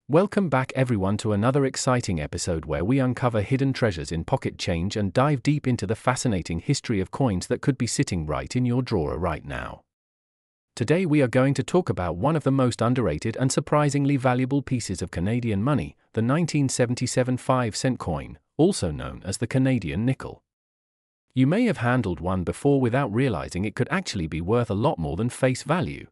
Welcome back everyone to another exciting episode where we uncover hidden treasures in pocket change and dive deep into the fascinating history of coins that could be sitting right in your drawer right now. Today we are going to talk about one of the most underrated and surprisingly valuable pieces of Canadian money, the 1977 5-cent coin, also known as the Canadian nickel. You may have handled one before without realizing it could actually be worth a lot more than face value.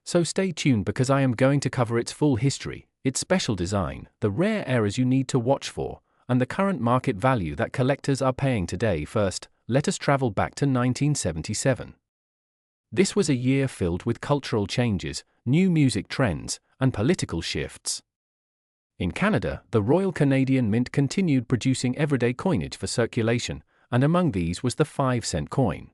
So stay tuned because I am going to cover its full history, its special design, the rare errors you need to watch for, and the current market value that collectors are paying today. First, let us travel back to 1977. This was a year filled with cultural changes, new music trends, and political shifts. In Canada, the Royal Canadian Mint continued producing everyday coinage for circulation, and among these was the 5-cent coin.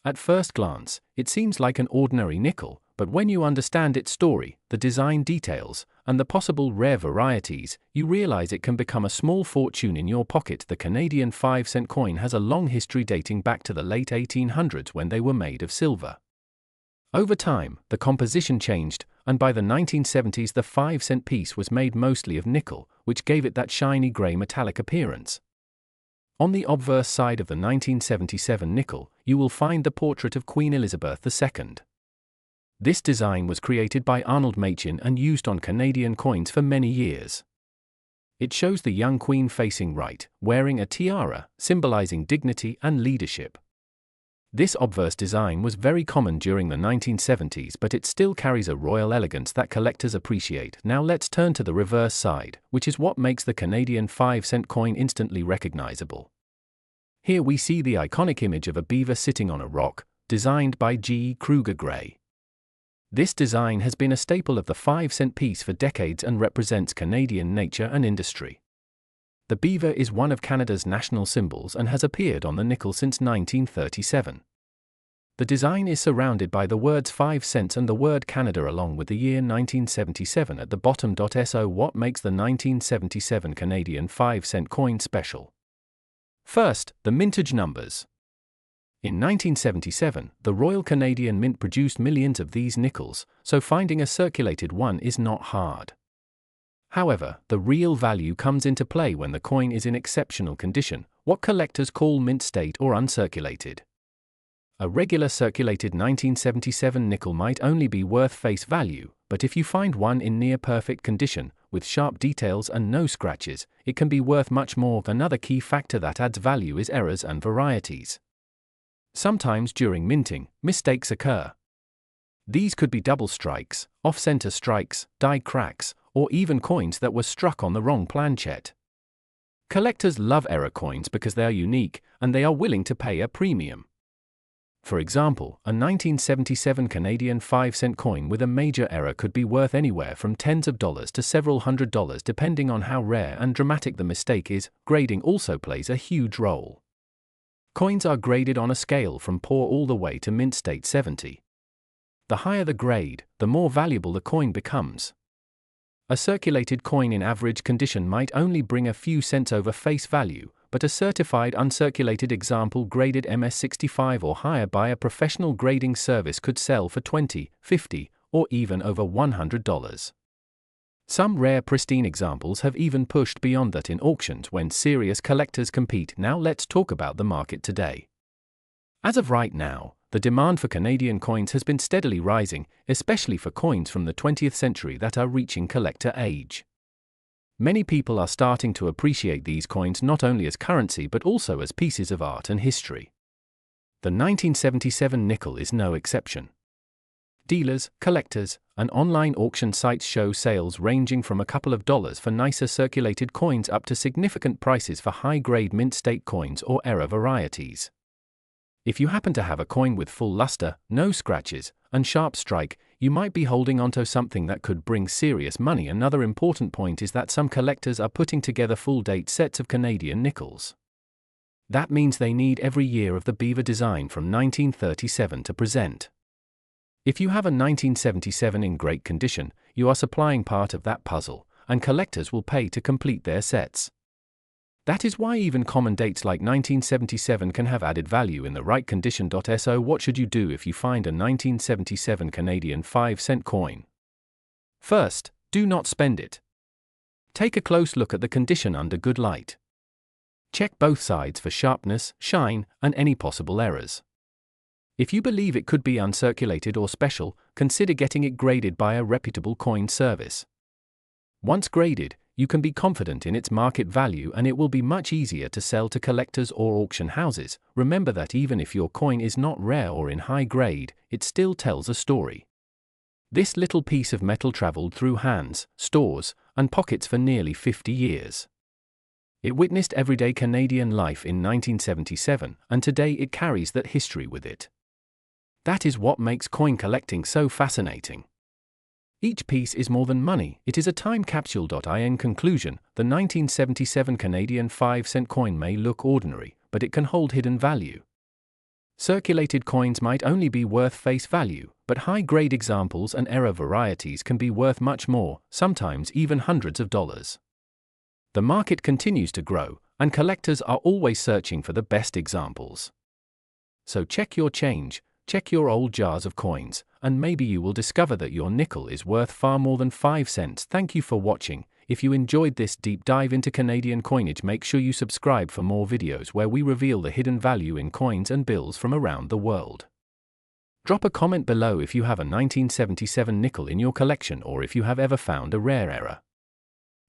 At first glance, it seems like an ordinary nickel, but when you understand its story, the design details, and the possible rare varieties, you realize it can become a small fortune in your pocket. The Canadian 5-cent coin has a long history dating back to the late 1800s when they were made of silver. Over time, the composition changed, and by the 1970s the 5-cent piece was made mostly of nickel, which gave it that shiny grey metallic appearance. On the obverse side of the 1977 nickel, you will find the portrait of Queen Elizabeth II. This design was created by Arnold Machin and used on Canadian coins for many years. It shows the young queen facing right, wearing a tiara, symbolizing dignity and leadership. This obverse design was very common during the 1970s, but it still carries a royal elegance that collectors appreciate. Now let's turn to the reverse side, which is what makes the Canadian 5-cent coin instantly recognizable. Here we see the iconic image of a beaver sitting on a rock, designed by G. Kruger Gray. This design has been a staple of the 5-cent piece for decades and represents Canadian nature and industry. The beaver is one of Canada's national symbols and has appeared on the nickel since 1937. The design is surrounded by the words 5 cents and the word Canada along with the year 1977 at the bottom. So what makes the 1977 Canadian 5-cent coin special? First, the mintage numbers. In 1977, the Royal Canadian Mint produced millions of these nickels, so finding a circulated one is not hard. However, the real value comes into play when the coin is in exceptional condition, what collectors call mint state or uncirculated. A regular circulated 1977 nickel might only be worth face value, but if you find one in near perfect condition, with sharp details and no scratches, it can be worth much more. Another key factor that adds value is errors and varieties. Sometimes during minting, mistakes occur. These could be double strikes, off-center strikes, die cracks, or even coins that were struck on the wrong planchet. Collectors love error coins because they are unique, and they are willing to pay a premium. For example, a 1977 Canadian 5-cent coin with a major error could be worth anywhere from tens of dollars to several $100s depending on how rare and dramatic the mistake is. Grading also plays a huge role. Coins are graded on a scale from poor all the way to mint state 70. The higher the grade, the more valuable the coin becomes. A circulated coin in average condition might only bring a few cents over face value, but a certified uncirculated example graded MS65 or higher by a professional grading service could sell for $20, $50, or even over $100. Some rare pristine examples have even pushed beyond that in auctions when serious collectors compete. Now let's talk about the market today. As of right now, the demand for Canadian coins has been steadily rising, especially for coins from the 20th century that are reaching collector age. Many people are starting to appreciate these coins not only as currency but also as pieces of art and history. The 1977 nickel is no exception. Dealers, collectors, and online auction sites show sales ranging from a couple of dollars for nicer circulated coins up to significant prices for high-grade mint state coins or error varieties. If you happen to have a coin with full luster, no scratches, and sharp strike, you might be holding onto something that could bring serious money. Another important point is that some collectors are putting together full-date sets of Canadian nickels. That means they need every year of the beaver design from 1937 to present. If you have a 1977 in great condition, you are supplying part of that puzzle, and collectors will pay to complete their sets. That is why even common dates like 1977 can have added value in the right condition. So what should you do if you find a 1977 Canadian 5-cent coin? First, Do not spend it. Take a close look at the condition under good light. Check both sides for sharpness, shine, and any possible errors. If you believe it could be uncirculated or special, consider getting it graded by a reputable coin service. Once graded, you can be confident in its market value and it will be much easier to sell to collectors or auction houses. Remember that even if your coin is not rare or in high grade, it still tells a story. This little piece of metal traveled through hands, stores, and pockets for nearly 50 years. It witnessed everyday Canadian life in 1977, and today it carries that history with it. That is what makes coin collecting so fascinating. Each piece is more than money, it is a time capsule. In conclusion, the 1977 Canadian 5-cent coin may look ordinary, but it can hold hidden value. Circulated coins might only be worth face value, but high-grade examples and error varieties can be worth much more, sometimes even hundreds of dollars. The market continues to grow, and collectors are always searching for the best examples. So check your change, check your old jars of coins, and maybe you will discover that your nickel is worth far more than 5 cents. Thank you for watching. If you enjoyed this deep dive into Canadian coinage, make sure you subscribe for more videos where we reveal the hidden value in coins and bills from around the world. Drop a comment below if you have a 1977 nickel in your collection or if you have ever found a rare error.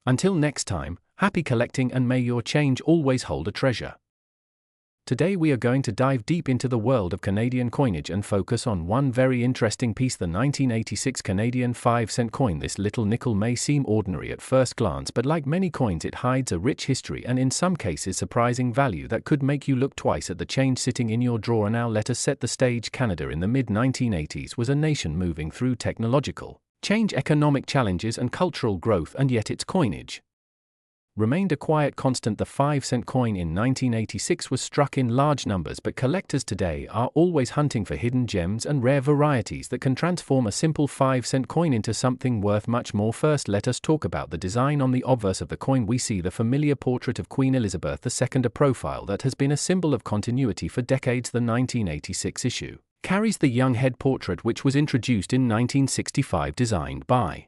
Until next time, happy collecting and may your change always hold a treasure. Today we are going to dive deep into the world of Canadian coinage and focus on one very interesting piece, the 1986 Canadian 5-cent coin. This little nickel may seem ordinary at first glance, but like many coins it hides a rich history and in some cases surprising value that could make you look twice at the change sitting in your drawer. Now let us set the stage. Canada in the mid-1980s was a nation moving through technological change, economic challenges and cultural growth, and yet its coinage remained a quiet constant. The 5-cent coin in 1986 was struck in large numbers, but collectors today are always hunting for hidden gems and rare varieties that can transform a simple 5-cent coin into something worth much more. First, let us talk about the design. On the obverse of the coin we see the familiar portrait of Queen Elizabeth II, a profile that has been a symbol of continuity for decades. The 1986 issue carries the young head portrait which was introduced in 1965, designed by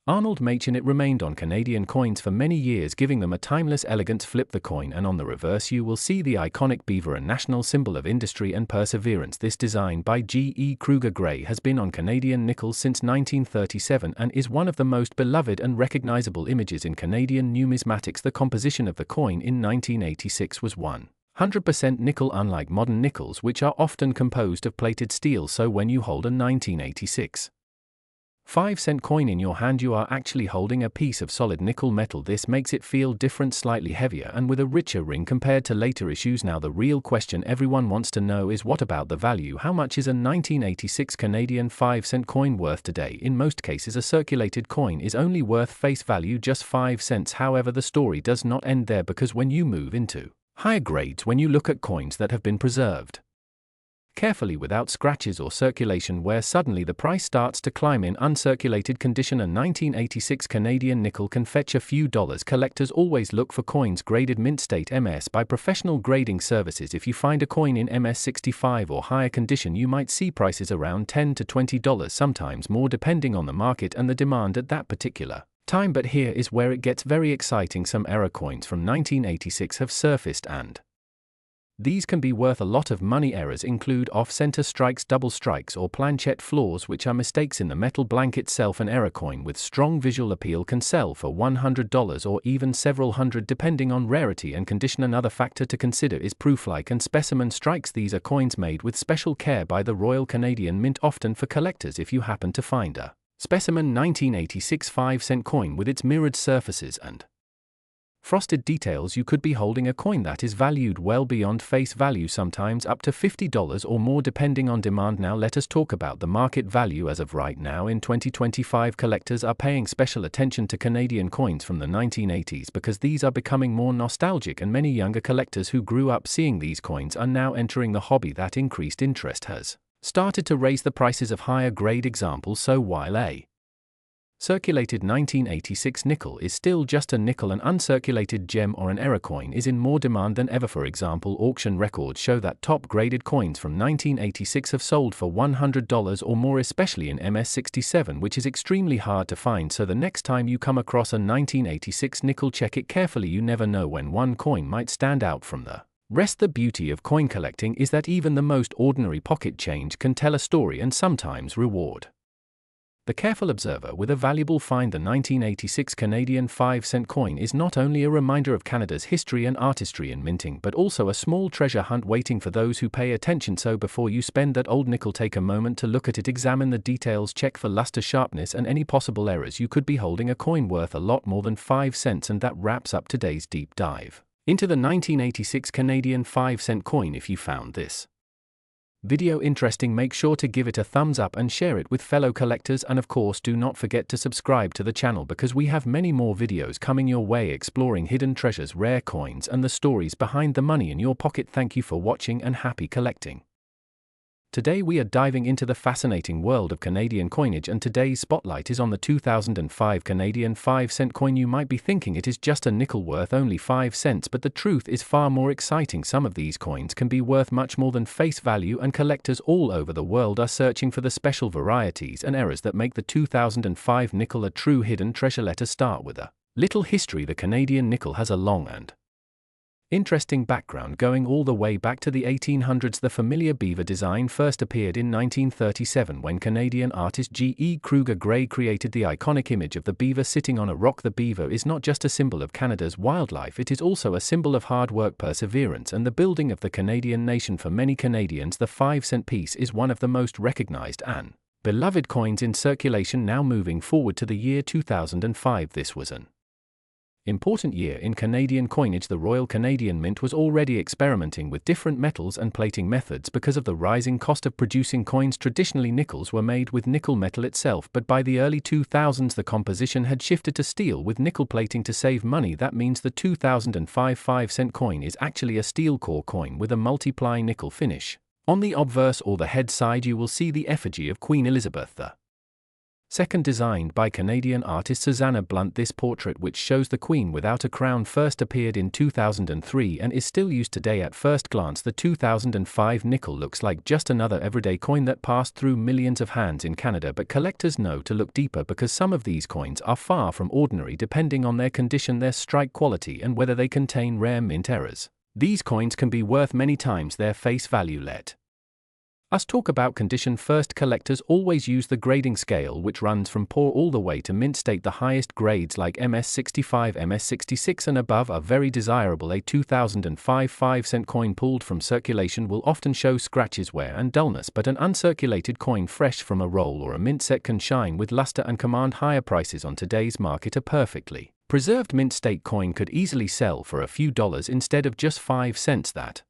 Arnold Machin. It remained on Canadian coins for many years, giving them a timeless elegance. Flip the coin and on the reverse you will see the iconic beaver, a national symbol of industry and perseverance. This design by G.E. Kruger Gray has been on Canadian nickels since 1937 and is one of the most beloved and recognizable images in Canadian numismatics. The composition of the coin in 1986 was 100% nickel, unlike modern nickels which are often composed of plated steel. So when you hold a 1986 5-cent coin in your hand, you are actually holding a piece of solid nickel metal. This makes it feel different, slightly heavier and with a richer ring compared to later issues. Now the real question everyone wants to know is, what about the value? How much is a 1986 Canadian 5-cent coin worth today? In most cases a circulated coin is only worth face value, just 5 cents. However, the story does not end there, because when you move into higher grades, when you look at coins that have been preserved carefully without scratches or circulation, where suddenly the price starts to climb. In uncirculated condition, a 1986 Canadian nickel can fetch a few dollars. Collectors always look for coins graded mint state MS by professional grading services. If you find a coin in MS 65 or higher condition, you might see prices around $10 to $20, sometimes more depending on the market and the demand at that particular time. But here is where it gets very exciting. Some error coins from 1986 have surfaced, and these can be worth a lot of money. Errors include off-center strikes, double strikes, or planchette flaws, which are mistakes in the metal blank itself. An error coin with strong visual appeal can sell for $100 or even several hundred depending on rarity and condition. Another factor to consider is proof-like and specimen strikes. These are coins made with special care by the Royal Canadian Mint, often for collectors. If you happen to find a specimen 1986 5-cent coin with its mirrored surfaces and frosted details, you could be holding a coin that is valued well beyond face value, sometimes up to $50 or more depending on demand. Now let us talk about the market value. As of right now in 2025, collectors are paying special attention to Canadian coins from the 1980s because these are becoming more nostalgic, and many younger collectors who grew up seeing these coins are now entering the hobby. That increased interest has started to raise the prices of higher grade examples. So while a Circulated 1986 nickel is still just a nickel. An uncirculated gem or an error coin is in more demand than ever. For example, auction records show that top-graded coins from 1986 have sold for $100 or more, especially in MS67, which is extremely hard to find. So the next time you come across a 1986 nickel, check it carefully. You never know when one coin might stand out from the rest. The beauty of coin collecting is that even the most ordinary pocket change can tell a story and sometimes reward the careful observer with a valuable find. The 1986 Canadian 5-cent coin is not only a reminder of Canada's history and artistry in minting, but also a small treasure hunt waiting for those who pay attention. So before you spend that old nickel, take a moment to look at it, examine the details, check for luster, sharpness, and any possible errors. You could be holding a coin worth a lot more than 5 cents. And that wraps up today's deep dive into the 1986 Canadian 5-cent coin. If you found this video interesting, make sure to give it a thumbs up and share it with fellow collectors. And of course, do not forget to subscribe to the channel because we have many more videos coming your way exploring hidden treasures, rare coins, and the stories behind the money in your pocket. Thank you for watching and happy collecting. Today we are diving into the fascinating world of Canadian coinage, and today's spotlight is on the 2005 Canadian 5-cent coin. You might be thinking it is just a nickel worth only 5 cents, but the truth is far more exciting. Some of these coins can be worth much more than face value, and collectors all over the world are searching for the special varieties and errors that make the 2005 nickel a true hidden treasure. Let us start with a little history. The Canadian nickel has a long and interesting background going all the way back to the 1800s. The familiar beaver design first appeared in 1937 when Canadian artist G.E. Kruger Gray created the iconic image of the beaver sitting on a rock. The beaver is not just a symbol of Canada's wildlife, it is also a symbol of hard work, perseverance, and the building of the Canadian nation. For many Canadians, the 5-cent piece is one of the most recognized and beloved coins in circulation. Now moving forward to the year 2005, this was an important year in Canadian coinage. The Royal Canadian Mint was already experimenting with different metals and plating methods because of the rising cost of producing coins. Traditionally, nickels were made with nickel metal itself, but by the early 2000s the composition had shifted to steel with nickel plating to save money. That means the 2005 5-cent coin is actually a steel core coin with a multiply nickel finish. On the obverse or the head side you will see the effigy of Queen Elizabeth II, designed by Canadian artist Susanna Blunt. This portrait, which shows the Queen without a crown, first appeared in 2003 and is still used today. At first glance, the 2005 nickel looks like just another everyday coin that passed through millions of hands in Canada, but collectors know to look deeper because some of these coins are far from ordinary. Depending on their condition, their strike quality, and whether they contain rare mint errors, these coins can be worth many times their face value. Let us talk about condition first. Collectors always use the grading scale, which runs from poor all the way to mint state. The highest grades like MS65, MS66 and above are very desirable. A 2005 5-cent coin pulled from circulation will often show scratches, wear and dullness, but an uncirculated coin fresh from a roll or a mint set can shine with luster and command higher prices on today's market. A perfectly preserved mint state coin could easily sell for a few dollars instead of just 5 cents. That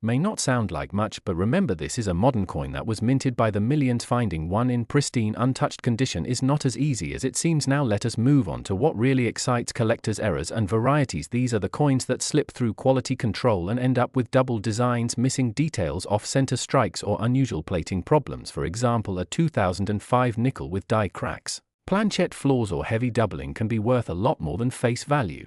may not sound like much, but remember, this is a modern coin that was minted by the millions. Finding one in pristine, untouched condition is not as easy as it seems. Now let us move on to what really excites collectors: errors and varieties. These are the coins that slip through quality control and end up with double designs, missing details, off-center strikes, or unusual plating problems. For example, a 2005 nickel with die cracks, planchette flaws, or heavy doubling can be worth a lot more than face value.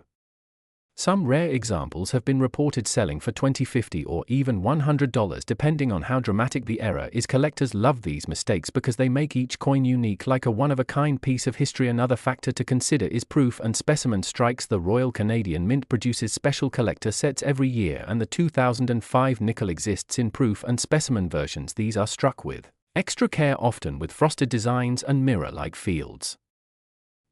Some rare examples have been reported selling for $20, $50, or even $100 depending on how dramatic the error is. Collectors love these mistakes because they make each coin unique, like a one-of-a-kind piece of history. Another factor to consider is proof and specimen strikes. The Royal Canadian Mint produces special collector sets every year, and the 2005 nickel exists in proof and specimen versions. These are struck with extra care, often with frosted designs and mirror-like fields,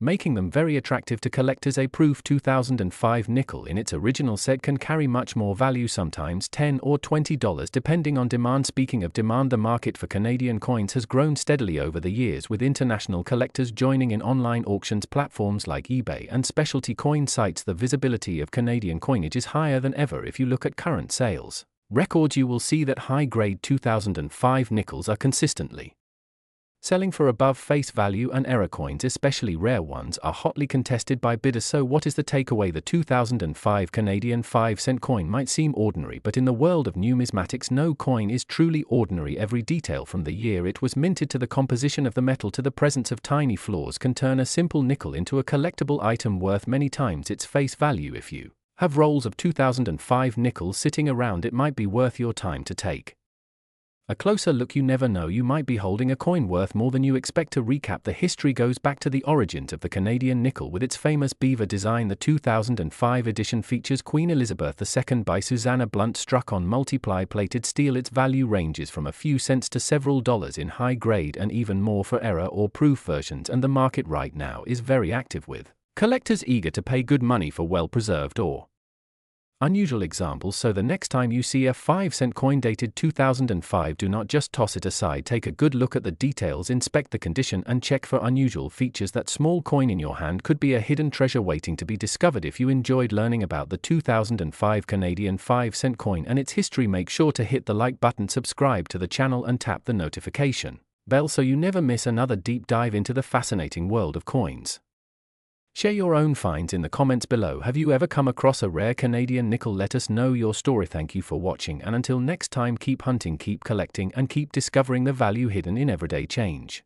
making them very attractive to collectors. A proof 2005 nickel in its original set can carry much more value, sometimes $10 or $20 depending on demand. Speaking of demand, the market for Canadian coins has grown steadily over the years, with international collectors joining in online auctions platforms like eBay and specialty coin sites. The visibility of Canadian coinage is higher than ever. If you look at current sales records, you will see that high-grade 2005 nickels are consistently Selling for above face value, and error coins, especially rare ones, are hotly contested by bidders. So what is the takeaway? The 2005 Canadian 5-cent coin might seem ordinary, but in the world of numismatics, no coin is truly ordinary. Every detail, from the year it was minted to the composition of the metal to the presence of tiny flaws, can turn a simple nickel into a collectible item worth many times its face value. If you have rolls of 2005 nickels sitting around, it might be worth your time to take a closer look. You never know, you might be holding a coin worth more than you expect. To recap, the history goes back to the origins of the Canadian nickel with its famous beaver design. The 2005 edition features Queen Elizabeth II by Susanna Blunt, struck on multiply-plated steel. Its value ranges from a few cents to several dollars in high grade, and even more for error or proof versions, and the market right now is very active, with collectors eager to pay good money for well-preserved or unusual examples. So the next time you see a 5-cent coin dated 2005, do not just toss it aside. Take a good look at the details, inspect the condition, and check for unusual features. That small coin in your hand could be a hidden treasure waiting to be discovered. If you enjoyed learning about the 2005 Canadian 5-cent coin and its history, make sure to hit the like button, subscribe to the channel, and tap the notification bell so you never miss another deep dive into the fascinating world of coins. Share your own finds in the comments below. Have you ever come across a rare Canadian nickel? Let us know your story. Thank you for watching, and until next time, keep hunting, keep collecting, and keep discovering the value hidden in everyday change.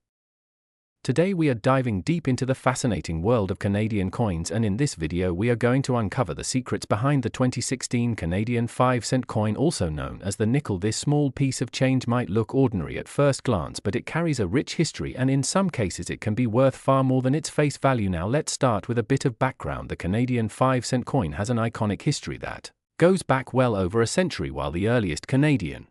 Today we are diving deep into the fascinating world of Canadian coins, and in this video we are going to uncover the secrets behind the 2016 Canadian 5-cent coin, also known as the nickel. This small piece of change might look ordinary at first glance, but it carries a rich history, and in some cases it can be worth far more than its face value. Now let's start with a bit of background. The Canadian 5-cent coin has an iconic history that goes back well over a century. While the earliest Canadian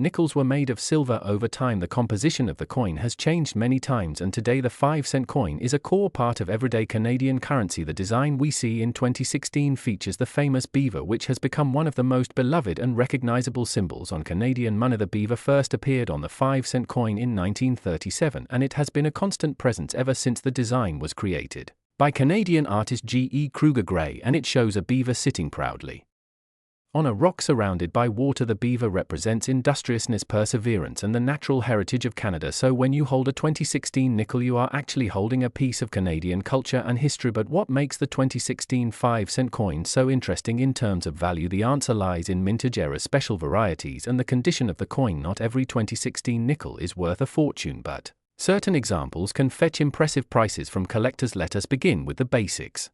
nickels were made of silver, over time the composition of the coin has changed many times, and today the 5-cent coin is a core part of everyday Canadian currency. The design we see in 2016 features the famous beaver, which has become one of the most beloved and recognizable symbols on Canadian money. The beaver first appeared on the 5-cent coin in 1937, and it has been a constant presence ever since. The design was created by Canadian artist G.E. Kruger Gray, and it shows a beaver sitting proudly on a rock surrounded by water. The beaver represents industriousness, perseverance, and the natural heritage of Canada. So when you hold a 2016 nickel, you are actually holding a piece of Canadian culture and history. But what makes the 2016 5-cent coin so interesting in terms of value? The answer lies in mintage errors, special varieties, and the condition of the coin. Not every 2016 nickel is worth a fortune, but certain examples can fetch impressive prices from collectors. Let us begin with the basics.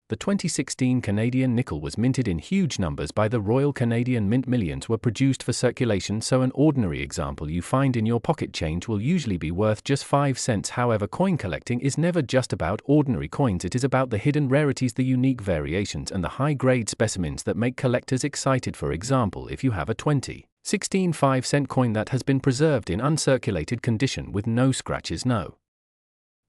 The 2016 Canadian nickel was minted in huge numbers by the Royal Canadian Mint. Millions were produced for circulation, so an ordinary example you find in your pocket change will usually be worth just 5 cents. However, coin collecting is never just about ordinary coins. It is about the hidden rarities, the unique variations, and the high-grade specimens that make collectors excited. For example, if you have a 2016 5-cent coin that has been preserved in uncirculated condition with no scratches, no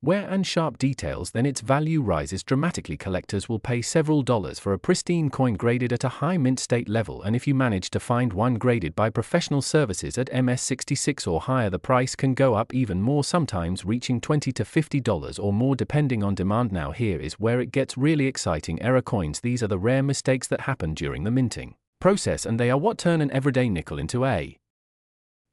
wear, and sharp details, then its value rises dramatically. Collectors will pay several dollars for a pristine coin graded at a high mint state level, and if you manage to find one graded by professional services at MS66 or higher, the price can go up even more, sometimes reaching $20 to $50 or more depending on demand. Now here is where it gets really exciting. Error coins. These are the rare mistakes that happen during the minting process, and they are what turn an everyday nickel into a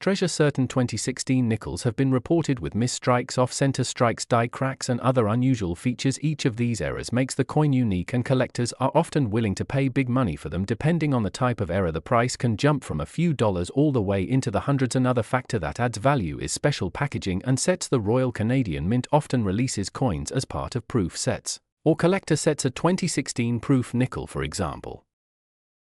treasure. Certain 2016 nickels have been reported with missed strikes, off-center strikes, die cracks, and other unusual features. Each of these errors makes the coin unique, and collectors are often willing to pay big money for them. Depending on the type of error, the price can jump from a few dollars all the way into the hundreds. Another factor that adds value is special packaging and sets. The Royal Canadian Mint often releases coins as part of proof sets or collector sets. A 2016 proof nickel, for example,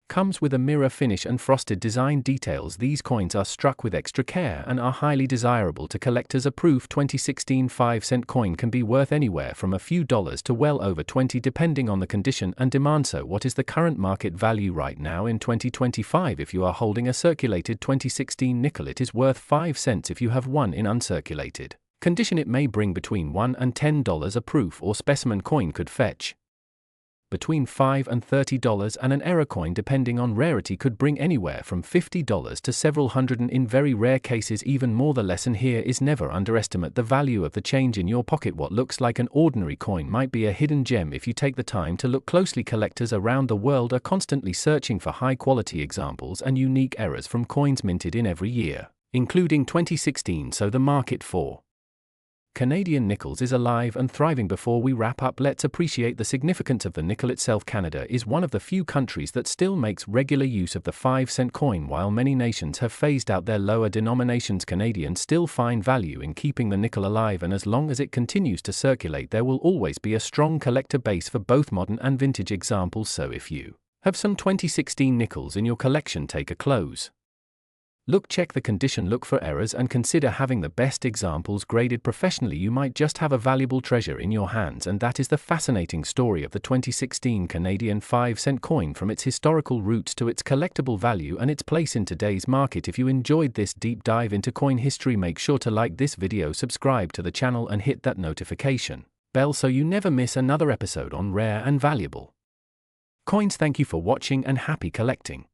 comes with a mirror finish and frosted design details. These coins are struck with extra care and are highly desirable to collectors. A proof 2016 5-cent coin can be worth anywhere from a few dollars to well over $20 depending on the condition and demand. So what is the current market value right now in 2025? If you are holding a circulated 2016 nickel, it is worth 5 cents. If you have one in uncirculated condition, it may bring between $1 and $10. A proof or specimen coin could fetch between $5 and $30, and an error coin, depending on rarity, could bring anywhere from $50 to several hundred, and in very rare cases even more. The lesson here is never underestimate the value of the change in your pocket. What looks like an ordinary coin might be a hidden gem if you take the time to look closely. Collectors around the world are constantly searching for high-quality examples and unique errors from coins minted in every year. including 2016. So the market for Canadian nickels is alive and thriving. Before we wrap up, let's appreciate the significance of the nickel itself. Canada is one of the few countries that still makes regular use of the 5-cent coin. While many nations have phased out their lower denominations, Canadians still find value in keeping the nickel alive, and as long as it continues to circulate, there will always be a strong collector base for both modern and vintage examples. So if you have some 2016 nickels in your collection, take a close look, check the condition, look for errors, and consider having the best examples graded professionally. You might just have a valuable treasure in your hands, and that is the fascinating story of the 2016 Canadian 5-cent coin, from its historical roots to its collectible value and its place in today's market. If you enjoyed this deep dive into coin history, make sure to like this video, subscribe to the channel, and hit that notification bell so you never miss another episode on rare and valuable coins. Thank you for watching and happy collecting.